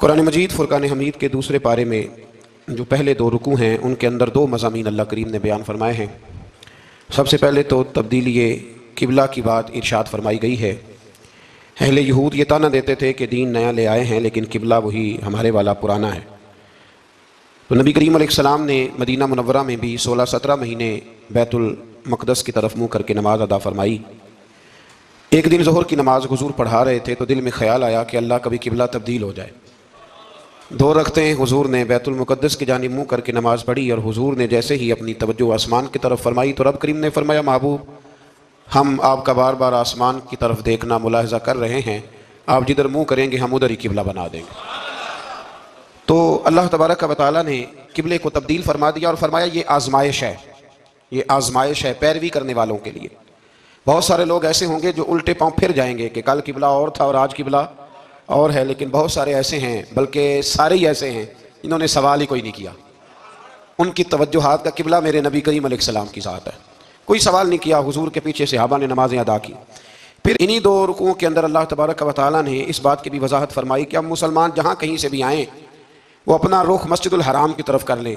قرآن مجید فرقان حمید کے دوسرے پارے میں جو پہلے دو رکوع ہیں ان کے اندر دو مضامین اللہ کریم نے بیان فرمائے ہیں۔ سب سے پہلے تو تبدیلی قبلہ کی بات ارشاد فرمائی گئی ہے۔ اہل یہود یہ طعنہ دیتے تھے کہ دین نیا لے آئے ہیں لیکن قبلہ وہی ہمارے والا پرانا ہے۔ تو نبی کریم علیہ السلام نے مدینہ منورہ میں بھی 16-17 مہینے بیت المقدس کی طرف منہ کر کے نماز ادا فرمائی۔ ایک دن ظہر کی نماز حضور پڑھا رہے تھے تو دل میں خیال آیا کہ اللہ کبھی قبلہ تبدیل ہو جائے۔ 2 رکعتیں حضور نے بیت المقدس کی جانب منہ کر کے نماز پڑھی، اور حضور نے جیسے ہی اپنی توجہ آسمان کی طرف فرمائی تو رب کریم نے فرمایا، محبوب ہم آپ کا بار بار آسمان کی طرف دیکھنا ملاحظہ کر رہے ہیں، آپ جدھر منہ کریں گے ہم ادھر ہی قبلہ بنا دیں گے۔ تو اللہ تبارک و تعالیٰ نے قبلے کو تبدیل فرما دیا اور فرمایا یہ آزمائش ہے، یہ آزمائش ہے پیروی کرنے والوں کے لیے۔ بہت سارے لوگ ایسے ہوں گے جو الٹے پاؤں پھر جائیں گے کہ کل قبلہ اور تھا اور آج قبلہ اور ہے، لیکن بہت سارے ایسے ہیں، بلکہ سارے ہی ایسے ہیں جنہوں نے سوال ہی کوئی نہیں کیا۔ ان کی توجہات کا قبلہ میرے نبی کریم علیہ السلام کی ذات ہے، کوئی سوال نہیں کیا، حضور کے پیچھے صحابہ نے نمازیں ادا کی۔ پھر انہی 2 رکوعوں کے اندر اللہ تبارک و تعالیٰ نے اس بات کی بھی وضاحت فرمائی کہ اب مسلمان جہاں کہیں سے بھی آئیں وہ اپنا رخ مسجد الحرام کی طرف کر لیں،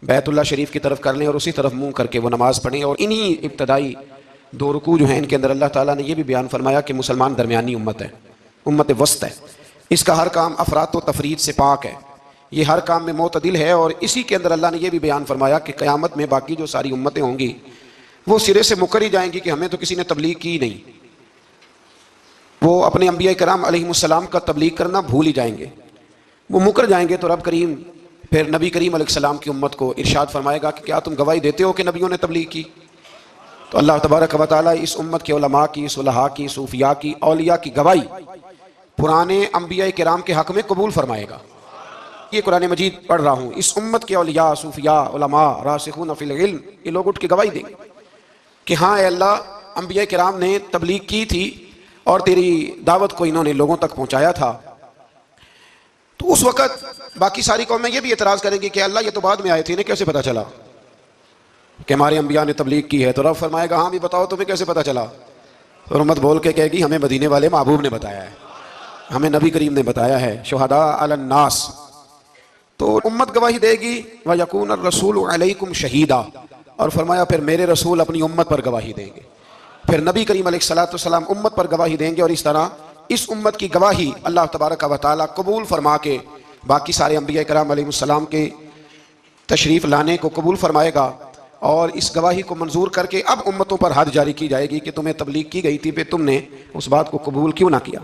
بیت اللہ شریف کی طرف کر لیں اور اسی طرف منہ کر کے وہ نماز پڑھیں۔ اور انہی ابتدائی 2 رکوع جو ہیں ان کے اندر اللہ تعالیٰ نے یہ بھی بیان فرمایا کہ مسلمان درمیانی امت ہے، امت وسط ہے، اس کا ہر کام افراط و تفرید سے پاک ہے، یہ ہر کام میں معتدل ہے۔ اور اسی کے اندر اللہ نے یہ بھی بیان فرمایا کہ قیامت میں باقی جو ساری امتیں ہوں گی وہ سرے سے مکر ہی جائیں گی کہ ہمیں تو کسی نے تبلیغ کی نہیں، وہ اپنے انبیاء کرام علیہ السلام کا تبلیغ کرنا بھول ہی جائیں گے، وہ مکر جائیں گے۔ تو رب کریم پھر نبی کریم علیہ السلام کی امت کو ارشاد فرمائے گا کہ کیا تم گواہی دیتے ہو کہ نبیوں نے تبلیغ کی؟ تو اللہ تبارک و تعالیٰ اس امت کے علماء کی، صلحاء کی، صوفیاء کی، اولیاء کی گواہی پرانے انبیاء کرام کے حق میں قبول فرمائے گا۔ یہ قرآن مجید پڑھ رہا ہوں، اس امت کے اولیاء، صوفیاء، علماء، راسخون فی العلم، یہ لوگ اٹھ کے گواہی دیں گے کہ ہاں اے اللہ، انبیاء کرام نے تبلیغ کی تھی اور تیری دعوت کو انہوں نے لوگوں تک پہنچایا تھا۔ تو اس وقت باقی ساری قومیں یہ بھی اعتراض کریں گی کہ اللہ یہ تو بعد میں آئے تھے، انہیں کیسے پتہ چلا کہ ہمارے انبیاء نے تبلیغ کی ہے؟ تو رب فرمائے گا ہاں بھی بتاؤ تمہیں کیسے پتہ چلا؟ اور امت بول کے کہے گی ہمیں مدینے والے محبوب نے بتایا ہے، ہمیں نبی کریم نے بتایا ہے، شہداء علی الناس۔ تو امت گواہی دے گی، وَيَكُونَ الرَّسُولُ عَلَيْكُمْ شَهِيدًا، اور فرمایا پھر میرے رسول اپنی امت پر گواہی دیں گے، پھر نبی کریم علیہ السلام امت پر گواہی دیں گے، اور اس طرح اس امت کی گواہی اللہ تبارک و تعالیٰ قبول فرما کے باقی سارے انبیاء کرام علیہ السلام کے تشریف لانے کو قبول فرمائے گا، اور اس گواہی کو منظور کر کے اب امتوں پر حد جاری کی جائے گی کہ تمہیں تبلیغ کی گئی تھی، پھر تم نے اس بات کو قبول کیوں نہ کیا۔